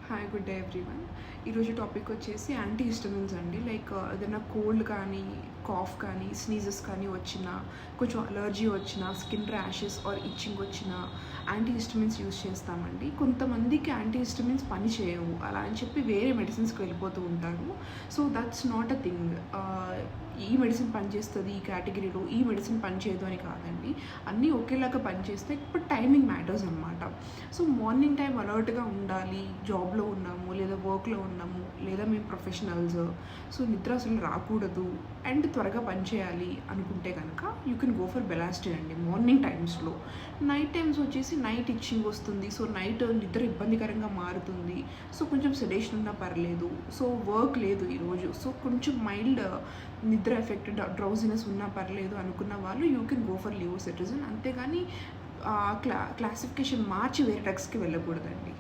Hi good day everyone. ఈరోజు topic వచ్చేసి anti histamines అండి. లైక్ ఏదైనా కోల్డ్ కానీ, కాఫ్ కానీ, స్నీజెస్ కానీ వచ్చినా, కొంచెం అలర్జీ వచ్చినా, స్కిన్ ర్యాషెస్ ఆర్ ఇచ్చింగ్ వచ్చినా యాంటీ హిస్టమిన్స్ యూస్ చేస్తామండి. కొంతమందికి యాంటీ హిస్టమిన్స్ పని చేయవు, అలా అని చెప్పి వేరే మెడిసిన్స్కి వెళ్ళిపోతూ ఉంటారు. So that's not a thing. ఈ మెడిసిన్ పనిచేస్తుంది ఈ కేటగిరీలో, ఈ మెడిసిన్ పనిచేయదు అని కాదండి. అన్నీ ఒకేలాగా పనిచేస్తే ఇప్పుడు టైమింగ్ మ్యాటర్స్ అనమాట. సో మార్నింగ్ టైం అలర్ట్గా ఉండాలి, జాబ్లో ఉన్నాము లేదా వర్క్లో ఉన్నాము లేదా మేము ప్రొఫెషనల్స్, సో నిద్ర అసలు రాకూడదు అండ్ త్వరగా పనిచేయాలి అనుకుంటే కనుక యూ కెన్ గో ఫర్ బెలాస్టిన్ అండి మార్నింగ్ టైమ్స్లో. నైట్ టైమ్స్ వచ్చేసి నైట్ ఇచ్చింగ్ వస్తుంది, సో నైట్ నిద్ర ఇబ్బందికరంగా మారుతుంది, సో కొంచెం సెడేషన్ ఉన్నా పర్లేదు, సో వర్క్ లేదు ఈరోజు, సో కొంచెం మైల్డ్ నిద్ర ఎఫెక్ట్ డ్రౌజినెస్ ఉన్నా పర్లేదు అనుకున్న వాళ్ళు యూ కెన్ గో ఫర్ లివోసెట్రిజిన్. అంతేగాని క్లాసిఫికేషన్ మార్చి వేరే డ్రగ్స్కి వెళ్ళకూడదండి.